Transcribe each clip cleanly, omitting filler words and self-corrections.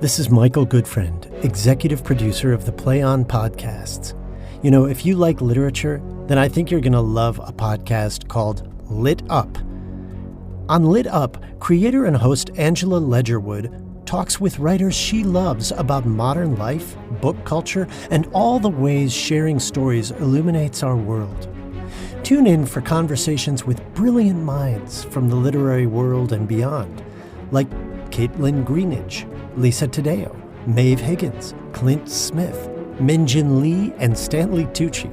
This is Michael Goodfriend, executive producer of the Play On podcasts. You know, if you like literature, then I think you're going to love a podcast called Lit Up. On Lit Up, creator and host Angela Ledgerwood talks with writers she loves about modern life, book culture, and all the ways sharing stories illuminates our world. Tune in for conversations with brilliant minds from the literary world and beyond, like Caitlin Greenidge, Lisa Taddeo, Maeve Higgins, Clint Smith, Minjin Lee, and Stanley Tucci.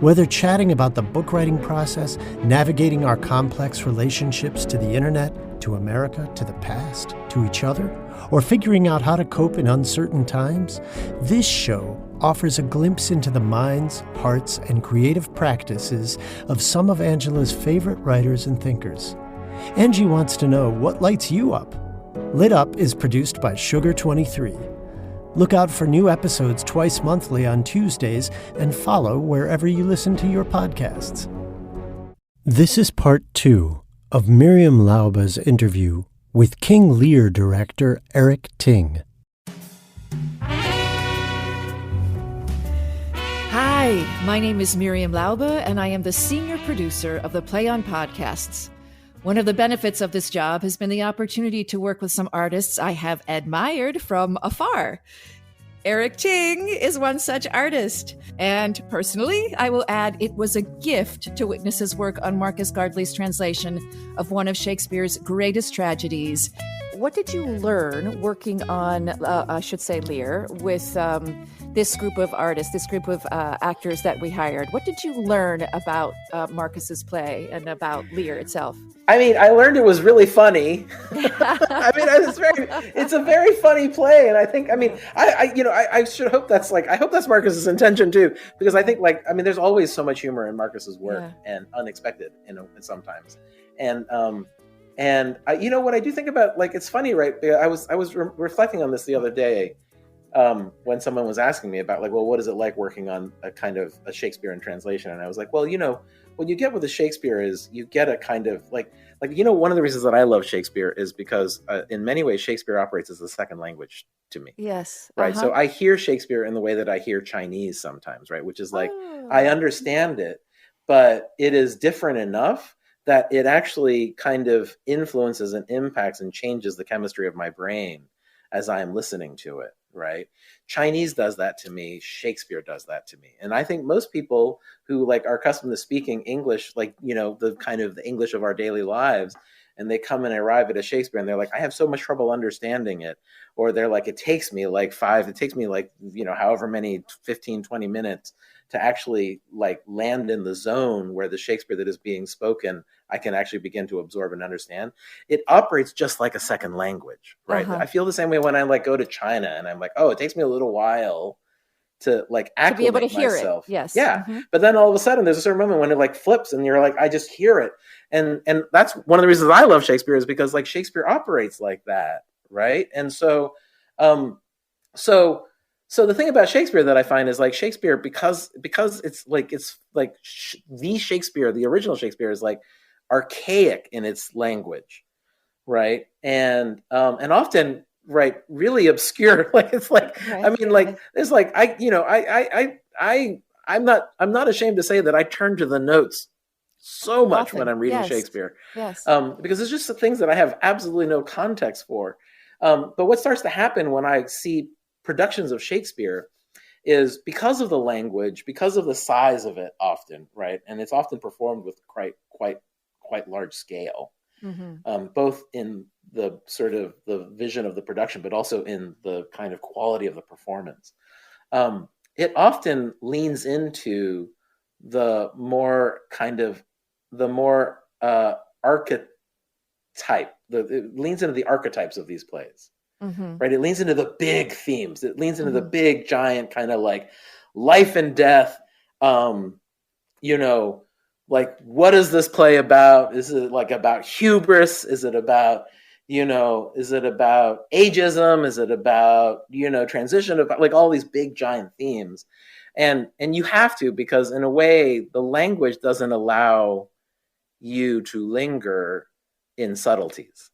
Whether chatting about the book writing process, navigating our complex relationships to the internet, to America, to the past, to each other, or figuring out how to cope in uncertain times, this show offers a glimpse into the minds, hearts, and creative practices of some of Angela's favorite writers and thinkers. Angie wants to know what lights you up. Lit Up is produced by Sugar 23. Look out for new episodes twice monthly on Tuesdays and follow wherever you listen to your podcasts. This is part 2 of Miriam Laube's interview with King Lear director Eric Ting. Hi, my name is Miriam Laube, and I am the senior producer of the Play On podcasts. One of the benefits of this job has been the opportunity to work with some artists I have admired from afar. Eric Ting is one such artist. And personally, I will add, it was a gift to witness his work on Marcus Gardley's translation of one of Shakespeare's greatest tragedies. What did you learn working on, Lear, with this group of artists, this group of actors that we hired? What did you learn about Marcus's play and about Lear itself? I mean, I learned it was really funny. I mean, it's a very funny play. And I think, I should hope I hope that's Marcus's intention too, because I think there's always so much humor in Marcus's work and unexpected, sometimes. And what I do think about, it's funny, right? I was reflecting on this the other day when someone was asking me about what is it like working on a kind of a Shakespearean translation? And I was like, well, what you get with a Shakespeare is you get a kind of one of the reasons that I love Shakespeare is because in many ways Shakespeare operates as a second language to me. Yes. Right. So I hear Shakespeare in the way that I hear Chinese sometimes, right? Which is I understand it, but it is different enough that it actually kind of influences and impacts and changes the chemistry of my brain as I am listening to it. Right. Chinese does that to me. Shakespeare does that to me. And I think most people who are accustomed to speaking English, the kind of the English of our daily lives, and they come and arrive at a Shakespeare and they're like, I have so much trouble understanding it. Or they're like, it takes me however many 15, 20 minutes to actually land in the zone where the Shakespeare that is being spoken, I can actually begin to absorb and understand. It operates just like a second language, right? I feel the same way when I go to China and I'm like, oh, it takes me a little while to acclimate to be able to hear myself. It. Yes. Yeah. Mm-hmm. But then all of a sudden there's a certain moment when it flips and you're like, I just hear it. And that's one of the reasons I love Shakespeare is because Shakespeare operates like that. Right. And so the thing about Shakespeare that I find is Shakespeare, because it's the Shakespeare, the original Shakespeare is archaic in its language. Right. And often, right, really obscure. It's I'm not ashamed to say that I turn to the notes so much when I'm reading Shakespeare. Yes. Because it's just the things that I have absolutely no context for. But what starts to happen when I see productions of Shakespeare is because of the language, because of the size of it often, right? And it's often performed with quite large scale, both in the sort of the vision of the production, but also in the kind of quality of the performance. It often leans into the more archetype, it leans into the archetypes of these plays. Right. It leans into the big themes. It leans into the big, giant kind of life and death. What is this play about? Is it about hubris? Is it about, is it about ageism? Is it about, transition, about all these big, giant themes? And you have to, because in a way, the language doesn't allow you to linger in subtleties.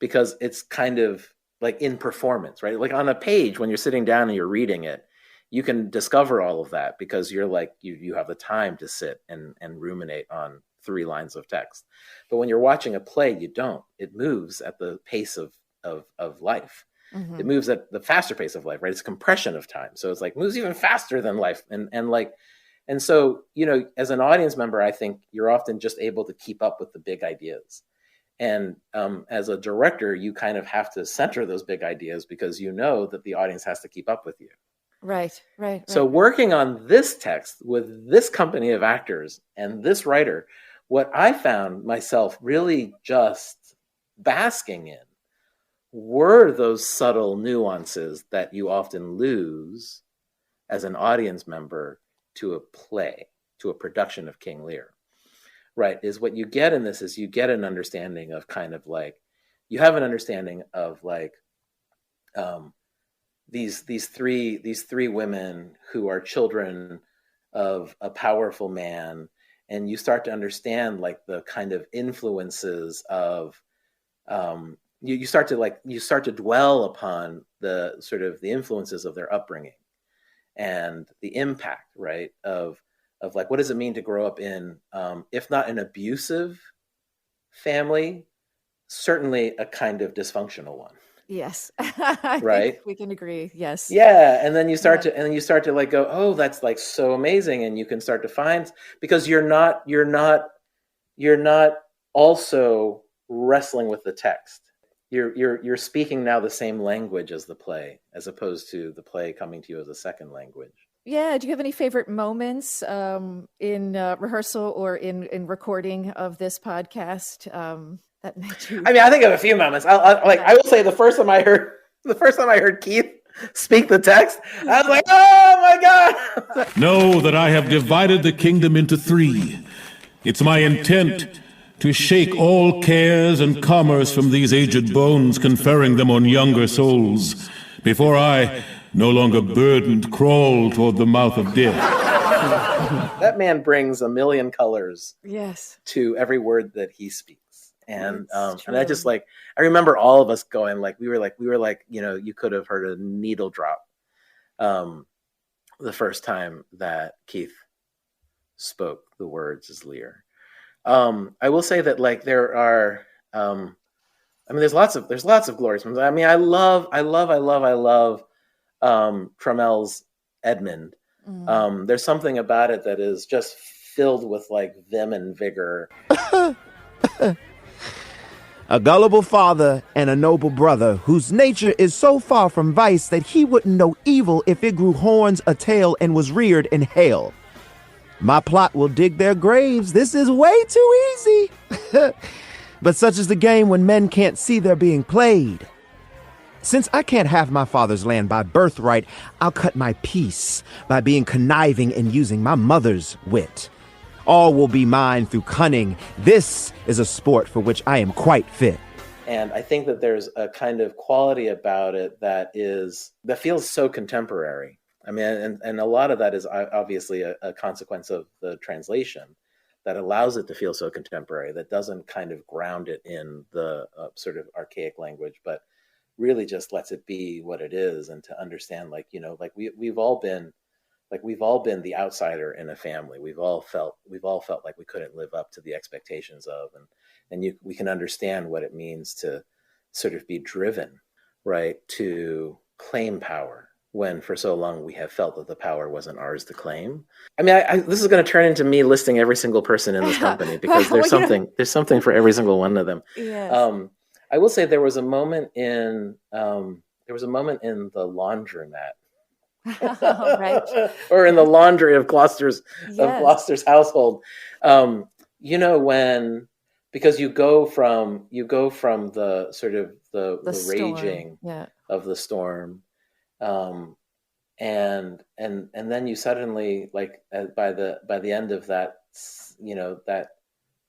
Because it's kind of like in performance, right? Like on a page, when you're sitting down and you're reading it, you can discover all of that because you're like, you have the time to sit and ruminate on 3 lines of text. But when you're watching a play, you don't. It moves at the pace of life. Mm-hmm. It moves at the faster pace of life, right? It's compression of time. So it's like moves even faster than life. And so, you know, as an audience member, I think you're often just able to keep up with the big ideas. And as a director, you kind of have to center those big ideas because you know that the audience has to keep up with you. Right. So working on this text with this company of actors and this writer, what I found myself really just basking in were those subtle nuances that you often lose as an audience member to a play, to a production of King Lear, right? Is what you get in this is you get an understanding of kind of like, you have an understanding of like these three women who are children of a powerful man, and you start to understand like the kind of influences of you start to dwell upon the sort of the influences of their upbringing and the impact, right, of like, what does it mean to grow up in, if not an abusive family, certainly a kind of dysfunctional one. Yes. Right. We can agree. Yes. Yeah. And then you start to like go, oh, that's like so amazing. And you can start to find, because you're not also wrestling with the text. You're speaking now the same language as the play, as opposed to the play coming to you as a second language. Yeah. Do you have any favorite moments in rehearsal or in recording of this podcast that made you? I mean, I think of a few moments. I will say the first time I heard Keith speak the text, I was like, oh my God. Know that I have divided the kingdom into 3. It's my intent to shake all cares and commerce from these aged bones, conferring them on younger souls, before I, no longer burdened, crawl toward the mouth of death. That man brings a million colors, yes, to every word that he speaks. And I just like, I remember all of us going like, we were like, you know, you could have heard a needle drop the first time that Keith spoke the words as Lear. I will say that like there are, I mean, there's lots of glorious ones. I mean, I love TRAMELL's Edmund. There's something about it that is just filled with like vim and vigor. A gullible father and a noble brother whose nature is so far from vice that he wouldn't know evil if it grew horns, a tail, and was reared in hell. My plot will dig their graves. This is way too easy. But such is the game when men can't see they're being played. Since I can't have my father's land by birthright, I'll cut my peace by being conniving and using my mother's wit. All will be mine through cunning. This is a sport for which I am quite fit. And I think that there's a kind of quality about it that feels so contemporary. I mean, and a lot of that is obviously a consequence of the translation that allows it to feel so contemporary, that doesn't kind of ground it in the sort of archaic language, but really just lets it be what it is. And to understand, like, you know, like we've all been the outsider in a family. We've all felt like we couldn't live up to the expectations of, and we can understand what it means to sort of be driven, right, to claim power when for so long we have felt that the power wasn't ours to claim. I mean, this is going to turn into me listing every single person in this company because there's something for every single one of them. Yes. I will say there was a moment in the laundromat. Right. Or in the laundry of Gloucester's household. You know, because you go from the sort of the raging of the storm, and then you suddenly, like, by the end of that, you know, that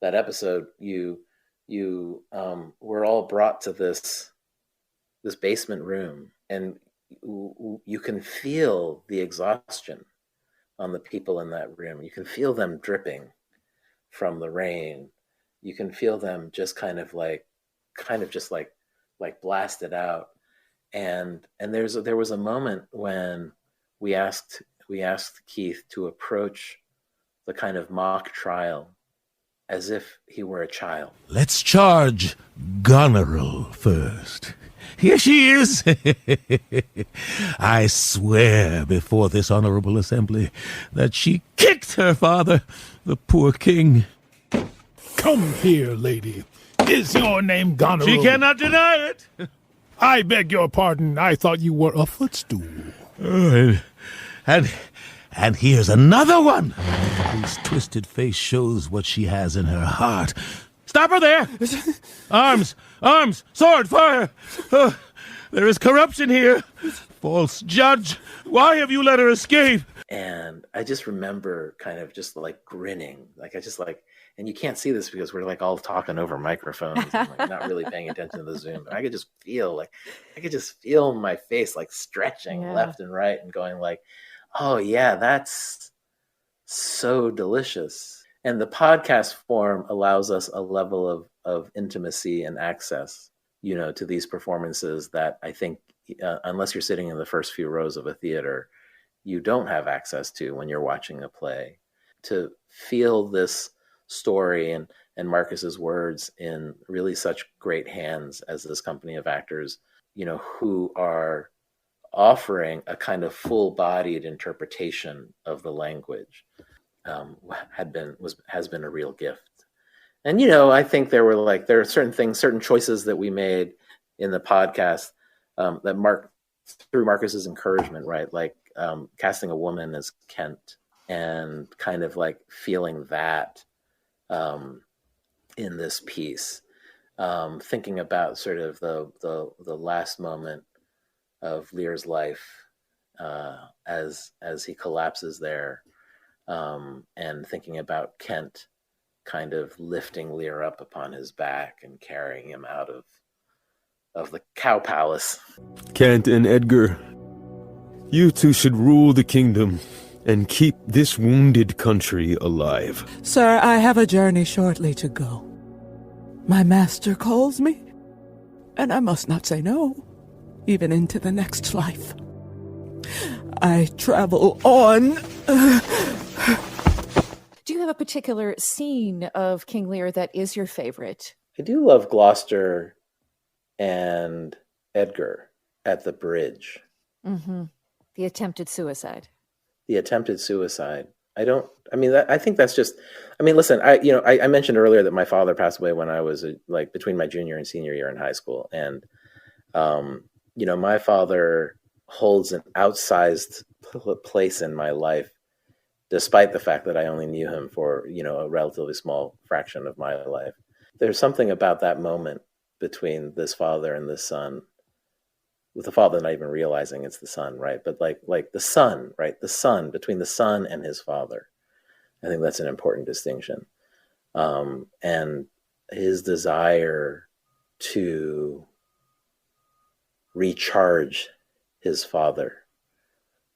episode, you were all brought to this basement room, and you can feel the exhaustion on the people in that room. You can feel them dripping from the rain. You can feel them just kind of just blasted out. there was a moment when we asked Keith to approach the kind of mock trial as if he were a child. Let's charge Goneril first. Here she is. I swear before this honorable assembly that she kicked her father, the poor king. Come here, lady. Is your name Goneril? She cannot deny it. I beg your pardon. I thought you were a footstool. And here's another one whose twisted face shows what she has in her heart. Stop her there! Arms! Sword! Fire! There is corruption here! False judge! Why have you let her escape? And I just remember kind of just like grinning. And you can't see this because we're like all talking over microphones and like not really paying attention to the Zoom. But I could just feel my face like stretching left and right and going like, oh yeah, that's so delicious. And the podcast form allows us a level of intimacy and access, to these performances that I think, unless you're sitting in the first few rows of a theater, you don't have access to when you're watching a play. To feel this story and Marcus's words in really such great hands as this company of actors, who are offering a kind of full-bodied interpretation of the language, has been a real gift. And I think there are certain choices that we made in the podcast that through Marcus's encouragement, right? Like casting a woman as Kent and kind of like feeling that in this piece, thinking about sort of the last moment of Lear's life as he collapses there, and thinking about Kent kind of lifting Lear up upon his back and carrying him out of the cow palace. Kent and Edgar, you two should rule the kingdom and keep this wounded country alive. Sir, I have a journey shortly to go. My master calls me, and I must not say no, even into the next life. I travel on. Do you have a particular scene of King Lear that is your favorite? I do love Gloucester and Edgar at the bridge. Mm-hmm. The attempted suicide. I think that's just, listen, I mentioned earlier that my father passed away when I was between my junior and senior year in high school. And, my father holds an outsized place in my life, despite the fact that I only knew him for, a relatively small fraction of my life. There's something about that moment between this father and this son, with the father not even realizing it's the son, right? But like the son, right? The son, between the son and his father. I think that's an important distinction. And his desire to recharge his father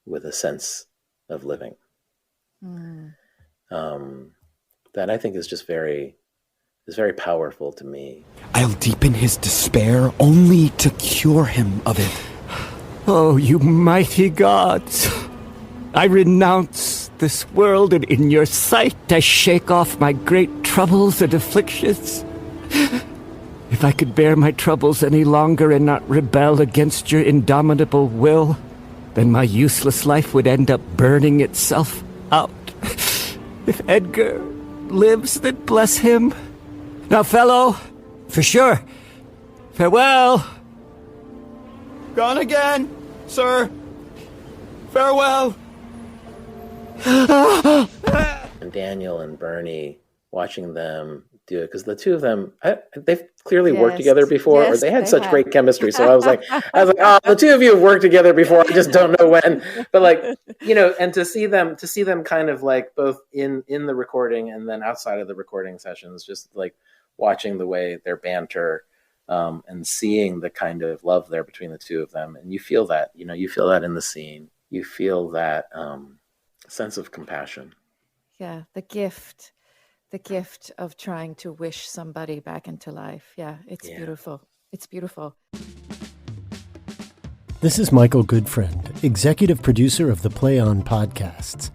with a sense of living. That I think is just very powerful to me. I'll deepen his despair only to cure him of it. Oh, you mighty gods, I renounce this world, and in your sight I shake off my great troubles and afflictions. If I could bear my troubles any longer and not rebel against your indomitable will, then my useless life would end up burning itself out. If Edgar lives, then bless him. Now, fellow, for sure, farewell. Gone again, sir. Farewell. And Daniel and Bernie, watching them do it, because the two of them, they've clearly worked together before, or they had such great chemistry. So I was like, oh, the two of you have worked together before. I just don't know when. But and to see them kind of like both in the recording and then outside of the recording sessions, just like watching the way their banter, and seeing the kind of love there between the two of them, and you feel that in the scene. You feel that sense of compassion. Yeah, the gift of trying to wish somebody back into life. Yeah, it's beautiful. It's beautiful. This is Michael Goodfriend, executive producer of the Play On podcasts.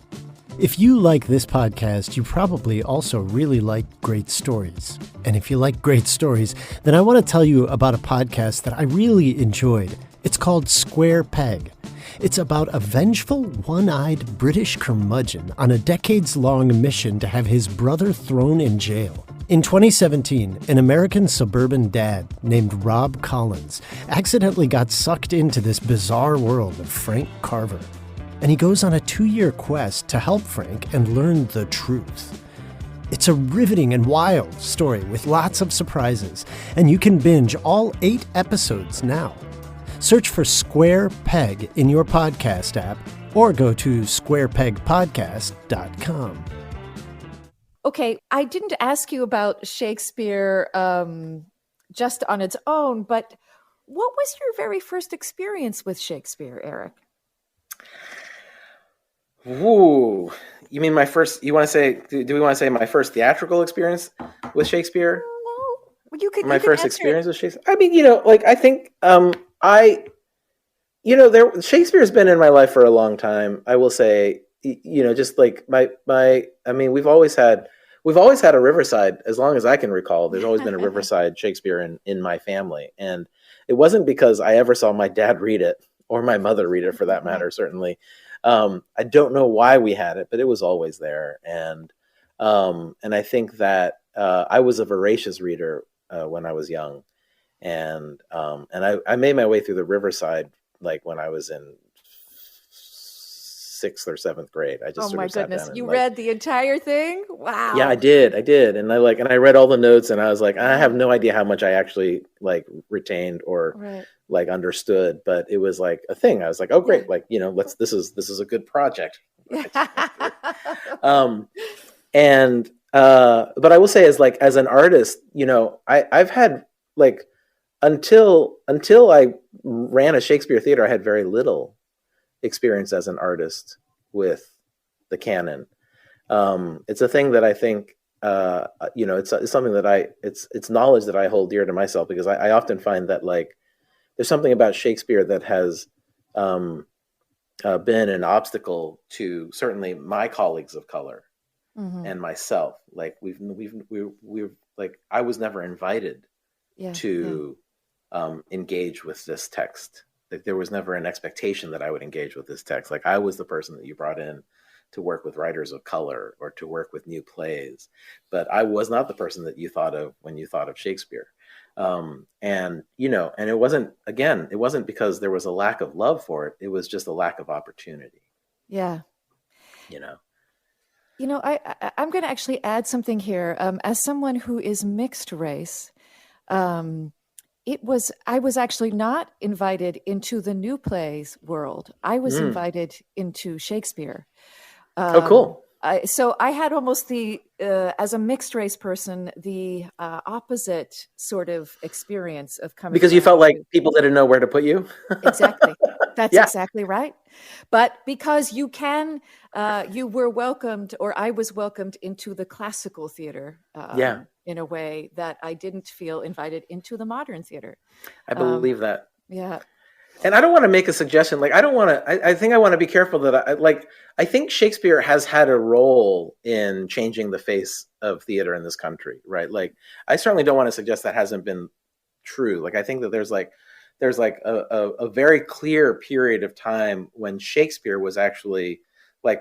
If you like this podcast, you probably also really like great stories. And if you like great stories, then I want to tell you about a podcast that I really enjoyed. It's called Square Peg. It's about a vengeful, one-eyed British curmudgeon on a decades-long mission to have his brother thrown in jail. In 2017, an American suburban dad named Rob Collins accidentally got sucked into this bizarre world of Frank Carver. And he goes on a 2-year quest to help Frank and learn the truth. It's a riveting and wild story with lots of surprises, and you can binge all 8 episodes now. Search for Square Peg in your podcast app or go to squarepegpodcast.com. Okay, I didn't ask you about Shakespeare just on its own, but what was your very first experience with Shakespeare, Eric? Ooh, you mean my first? You want to say? Do we want to say my first theatrical experience with Shakespeare? No, you could. My first experience with Shakespeare. I mean, I think Shakespeare's been in my life for a long time. I will say, just like my. I mean, we've always had a Riverside as long as I can recall. There's always been a Riverside Shakespeare in my family, and it wasn't because I ever saw my dad read it or my mother read it, for that matter. Certainly. I don't know why we had it, but it was always there. And I think that I was a voracious reader when I was young. And I made my way through the Riverside like when I was in 6th or 7th grade. I just oh my goodness, you read the entire thing? Wow. Yeah, I did. And I read all the notes, and I was like, I have no idea how much I actually retained or understood, but it was like a thing. I was like, oh great, this is a good project. But I will say as an artist, I've had until I ran a Shakespeare theater, I had very little experience as an artist with the canon. It's a thing that I think, it's something that it's knowledge that I hold dear to myself, because I often find that there's something about Shakespeare that has been an obstacle to certainly my colleagues of color and myself. I was never invited to engage with this text. There was never an expectation that I would engage with this text. I was the person that you brought in to work with writers of color or to work with new plays, but I was not the person that you thought of when you thought of Shakespeare. And it wasn't because there was a lack of love for it. It was just a lack of opportunity. Yeah. I'm going to actually add something here. As someone who is mixed race, I was actually not invited into the new plays world. I was invited into Shakespeare. Oh, cool. So I had almost as a mixed race person, the opposite sort of experience of coming. Because you felt like people didn't know where to put you? Exactly. That's exactly right. But because you were welcomed, or I was welcomed into the classical theater in a way that I didn't feel invited into the modern theater. I believe that. Yeah. And I don't want to make a suggestion. I think I want to be careful that I think Shakespeare has had a role in changing the face of theater in this country, right? I certainly don't want to suggest that hasn't been true. I think that there's a very clear period of time when Shakespeare was actually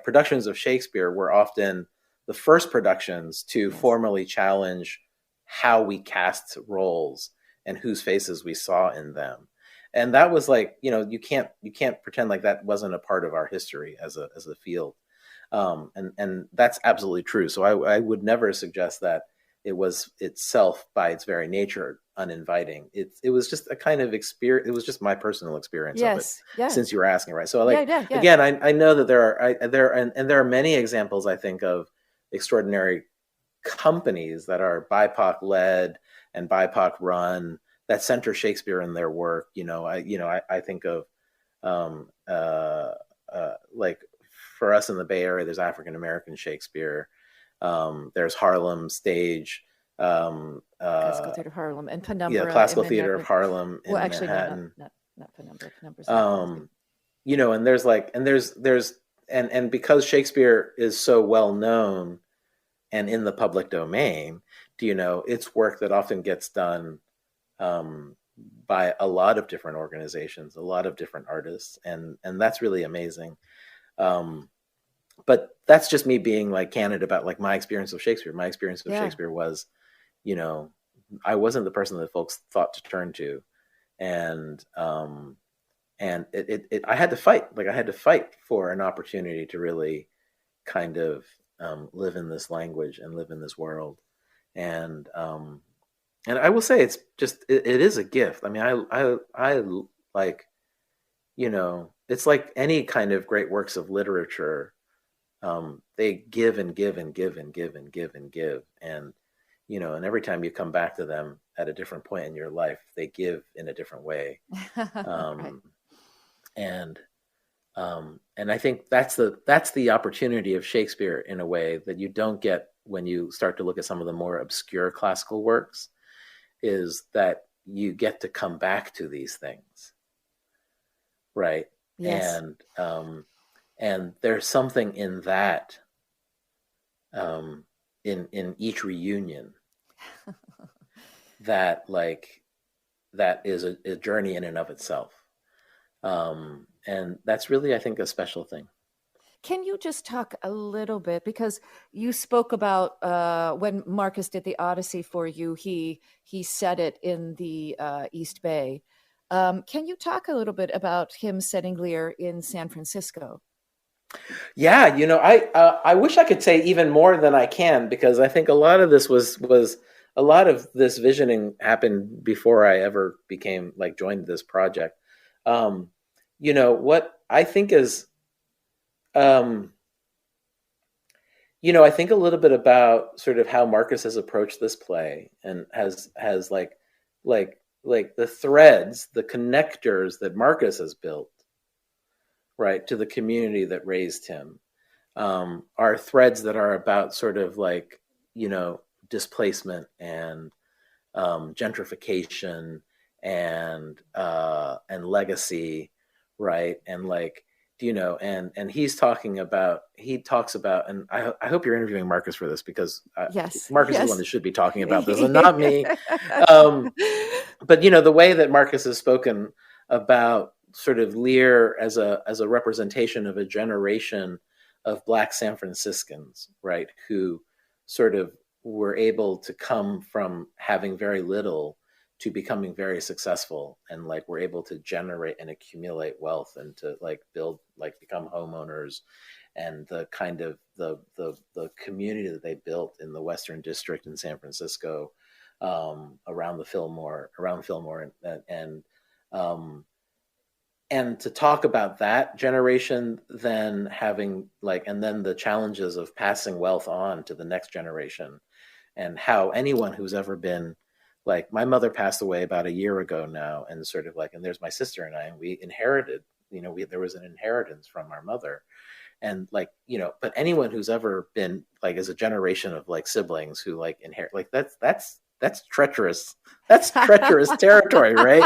productions of Shakespeare were often the first productions to formally challenge how we cast roles and whose faces we saw in them. And that was you can't pretend like that wasn't a part of our history as a field. And that's absolutely true. So I would never suggest that it was itself by its very nature uninviting. It was just a kind of experience. It was just my personal experience of it. Yeah. Since you were asking, right? So again, I know that there are many examples, I think, of extraordinary companies that are BIPOC led and BIPOC run that center Shakespeare in their work. I think of for us in the Bay Area, there's African American Shakespeare. There's Harlem Stage, Classical Theater of Harlem, and Penumbra. Yeah, Classical Theater of Harlem in Manhattan. Not Penumbra. You know, and there's like, and because Shakespeare is so well known and in the public domain, do you know, it's work that often gets done by a lot of different organizations, a lot of different artists, and that's really amazing. But that's just me being like candid about like my experience of Shakespeare. My experience of Shakespeare was, you know, I wasn't the person that folks thought to turn to, and I had to fight. Like I had to fight for an opportunity to really kind of live in this language and live in this world, and I will say it's just it is a gift. I mean, I like, you know, it's like any kind of great works of literature. They give and give and give and give and give and give, and you know, and every time you come back to them at a different point in your life, they give in a different way. Right. And I think that's the opportunity of Shakespeare in a way that you don't get when you start to look at some of the more obscure classical works, is that you get to come back to these things, right? Yes. And there's something in that, in each reunion, that is a journey in and of itself. And that's really, I think, a special thing. Can you just talk a little bit, because you spoke about when Marcus did the Odyssey for you, he set it in the East Bay. Can you talk a little bit about him setting Lear in San Francisco? Yeah, you know, I wish I could say even more than I can, because I think a lot of this was a lot of this visioning happened before I ever joined this project. You know, what I think is, you know, I think a little bit about sort of how Marcus has approached this play, and has like the threads, the connectors that Marcus has built, right, to the community that raised him, are threads that are about sort of like, you know, displacement and gentrification and legacy, right? And like, you know, and he talks about, and I hope you're interviewing Marcus for this, because Marcus is the one that should be talking about this and not me. But you know, the way that Marcus has spoken about sort of Lear as a representation of a generation of Black San Franciscans, right, who sort of were able to come from having very little to becoming very successful, and like were able to generate and accumulate wealth, and to like build, like become homeowners, and the kind of the community that they built in the Western District in San Francisco, around Fillmore, and to talk about that generation, then having like, and then the challenges of passing wealth on to the next generation, and how anyone who's ever been, like, my mother passed away about a year ago now, and sort of like, and there's my sister and I, and we inherited, you know, there was an inheritance from our mother, and like, you know, but anyone who's ever been like, as a generation of like siblings who like inherit, like that's treacherous. That's treacherous territory, right?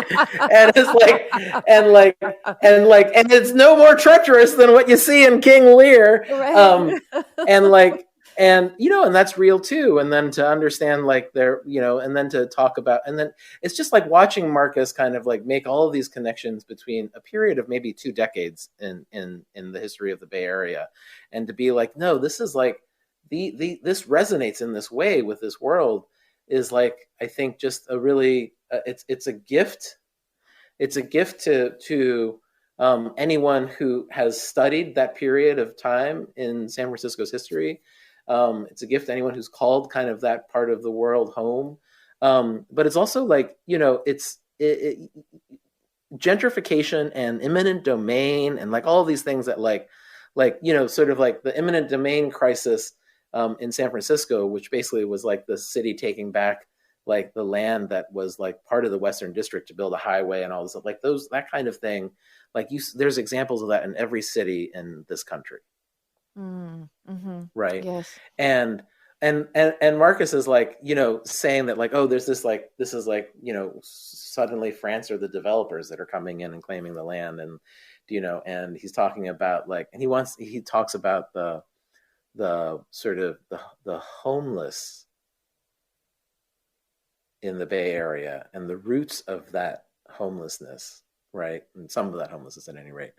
And it's like, and it's no more treacherous than what you see in King Lear. Right. And you know, and that's real too. And then to understand like there, you know, and then to talk about, and then it's just like watching Marcus kind of like make all of these connections between a period of maybe 2 decades in the history of the Bay Area, and to be like, no, this is like this resonates in this way with this world, is like, I think just a really, it's a gift. It's a gift to anyone who has studied that period of time in San Francisco's history. It's a gift to anyone who's called kind of that part of the world home. But it's also like, you know, gentrification and eminent domain and like all these things that like, you know, sort of like the eminent domain crisis in San Francisco, which basically was like the city taking back like the land that was like part of the Western District to build a highway and all this stuff, like that kind of thing. Like there's examples of that in every city in this country. Mm-hmm. Right. Yes. And and Marcus is like, saying that like, oh, there's this like, this is like, suddenly France are the developers that are coming in and claiming the land, and and he's talking about like, and he talks about the sort of the homeless in the Bay Area and the roots of that homelessness, right? And some of that homelessness, at any rate,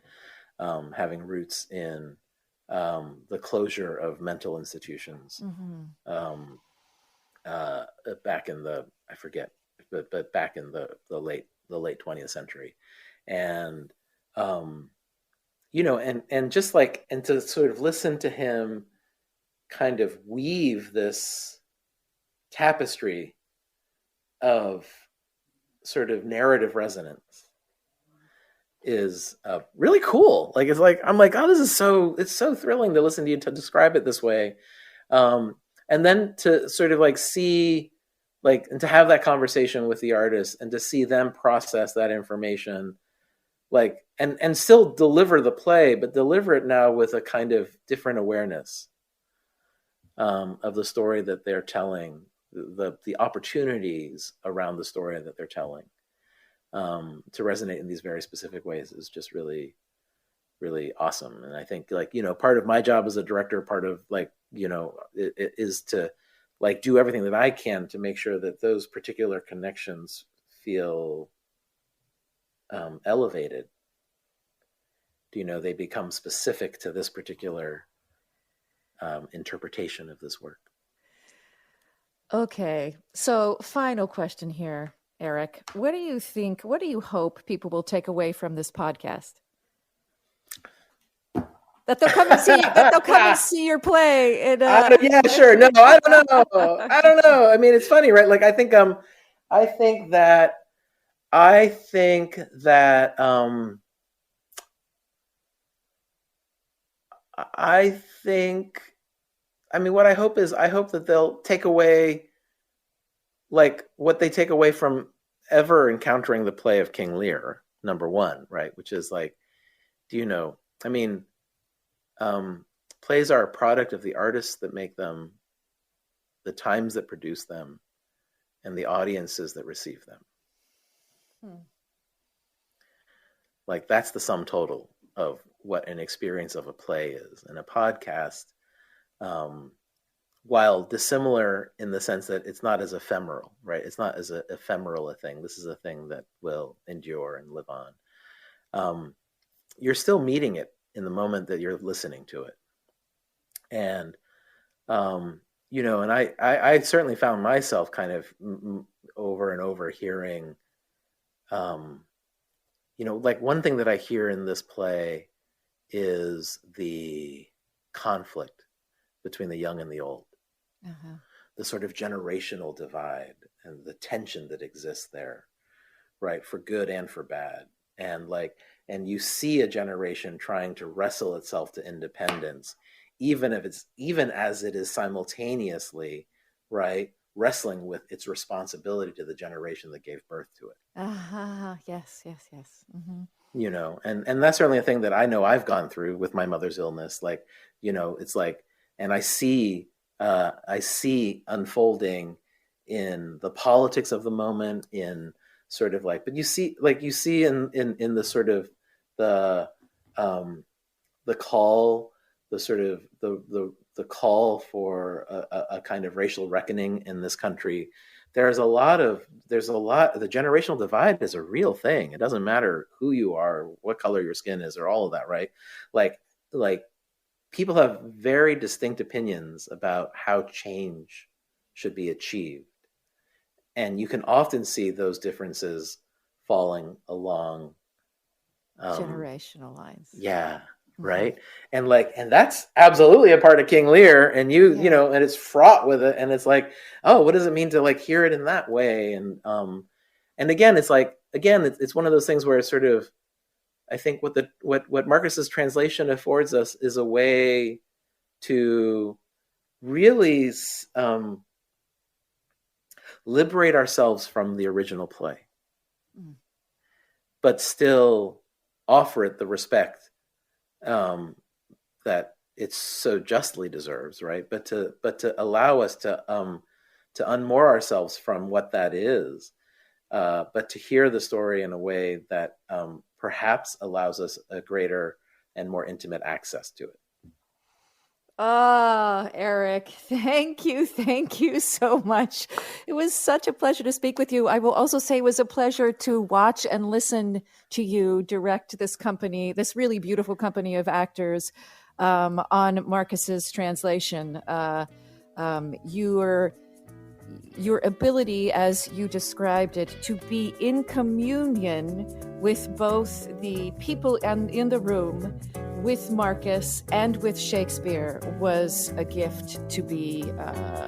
having roots in the closure of mental institutions, back in the, I forget, but back in the late 20th century, and and just like, and to sort of listen to him kind of weave this tapestry of sort of narrative resonance is really cool. Like, it's like, I'm like, oh, it's so thrilling to listen to you to describe it this way. And then to sort of like see, like, and to have that conversation with the artist and to see them process that information, like, and still deliver the play, but deliver it now with a kind of different awareness of the story that they're telling, the opportunities around the story that they're telling, to resonate in these very specific ways is just really, really awesome. And I think, like, part of my job as a director, part of like, it is to like do everything that I can to make sure that those particular connections feel elevated. They become specific to this particular interpretation of this work. Okay, so final question here, Eric. What do you hope people will take away from this podcast? That they'll come and see. That they'll come and see your play. And, yeah, sure. No, I don't know. I mean, it's funny, right? Like, I think that. I mean, what I hope that they'll take away, like, what they take away from ever encountering the play of King Lear, number one, right? Which is like, I mean, plays are a product of the artists that make them, the times that produce them, and the audiences that receive them. Like, that's the sum total of what an experience of a play is. And a podcast, while dissimilar in the sense that it's not as ephemeral, right? It's not as ephemeral a thing. This is a thing that will endure and live on. You're still meeting it in the moment that you're listening to it. And, and I certainly found myself kind of over and over hearing, like, one thing that I hear in this play is the conflict between the young and the old, the sort of generational divide and the tension that exists there, right? For good and for bad. And you see a generation trying to wrestle itself to independence, even as it is simultaneously, right, wrestling with its responsibility to the generation that gave birth to it. Yes. Mm-hmm. And that's certainly a thing that I know I've gone through with my mother's illness. Like, it's like, and I see unfolding in the politics of the moment, in sort of like, but you see in the sort of the call, the sort of the call for a kind of racial reckoning in this country. There's a lot, the generational divide is a real thing. It doesn't matter who you are, what color your skin is, or all of that, right? Like people have very distinct opinions about how change should be achieved. And you can often see those differences falling along generational lines. Yeah. Right. And that's absolutely a part of King Lear, and and it's fraught with it. And it's like, oh, what does it mean to like hear it in that way? And again, it's like, it's one of those things where it's sort of, I think what Marcus's translation affords us is a way to really liberate ourselves from the original play, but still offer it the respect that it so justly deserves, right? But to allow us to unmoor ourselves from what that is, but to hear the story in a way that perhaps allows us a greater and more intimate access to it. Ah, Eric, thank you so much. It was such a pleasure to speak with you. I will also say it was a pleasure to watch and listen to you direct this company, this really beautiful company of actors, on Marcus's translation. Your ability, as you described it, to be in communion with both the people in the room, with Marcus and with Shakespeare, was a gift to be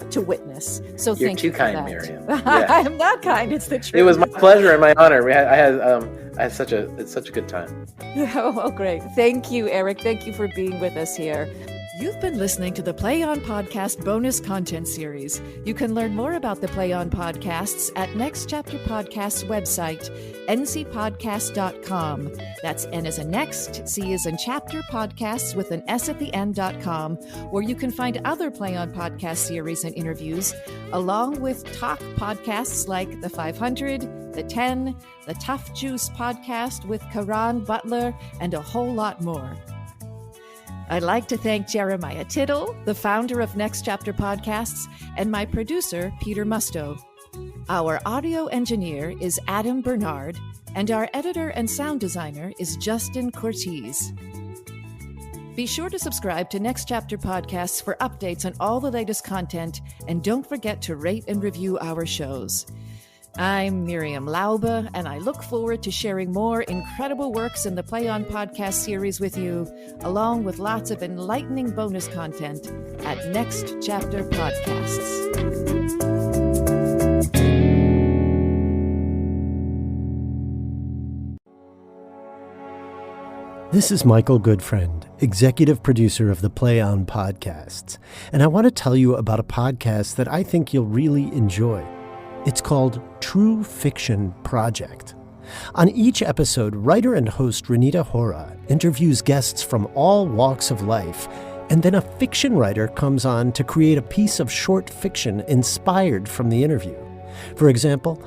to witness. So You're thank you too for kind, that. Miriam. I'm not kind. It's the truth. It was my pleasure and my honor. I had such a good time. Oh, great. Thank you, Eric. Thank you for being with us here. You've been listening to the Play On Podcast bonus content series. You can learn more about the Play On Podcasts at Next Chapter Podcast's website, ncpodcast.com. That's N as in next, C as in chapter, podcasts with an S at the end.com, where you can find other Play On Podcast series and interviews, along with talk podcasts like The 500, The 10, The Tough Juice podcast with KARYN Butler, and a whole lot more. I'd like to thank Jeremiah Tittle, the founder of Next Chapter Podcasts, and my producer, Peter Musto. Our audio engineer is Adam Bernard, and our editor and sound designer is Justin Cortez. Be sure to subscribe to Next Chapter Podcasts for updates on all the latest content, and don't forget to rate and review our shows. I'm Miriam Laube, and I look forward to sharing more incredible works in the Play On Podcast series with you, along with lots of enlightening bonus content at Next Chapter Podcasts. This is Michael Goodfriend, executive producer of the Play On Podcasts, and I want to tell you about a podcast that I think you'll really enjoy. It's called True Fiction Project. On each episode, writer and host Renita Hora interviews guests from all walks of life, and then a fiction writer comes on to create a piece of short fiction inspired from the interview. For example,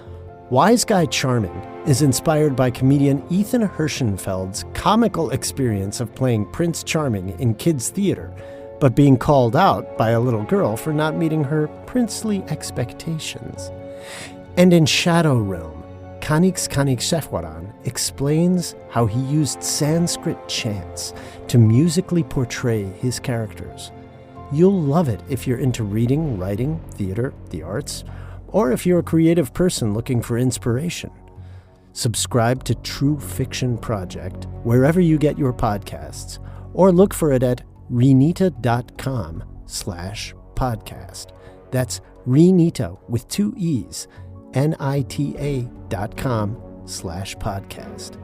Wise Guy Charming is inspired by comedian Ethan Hirschenfeld's comical experience of playing Prince Charming in kids' theater, but being called out by a little girl for not meeting her princely expectations. And in Shadow Realm, Kanix Shefwaran explains how he used Sanskrit chants to musically portray his characters. You'll love it if you're into reading, writing, theater, the arts, or if you're a creative person looking for inspiration. Subscribe to True Fiction Project wherever you get your podcasts, or look for it at renita.com/podcast. That's Renita with 2 E's, NITA.com/podcast.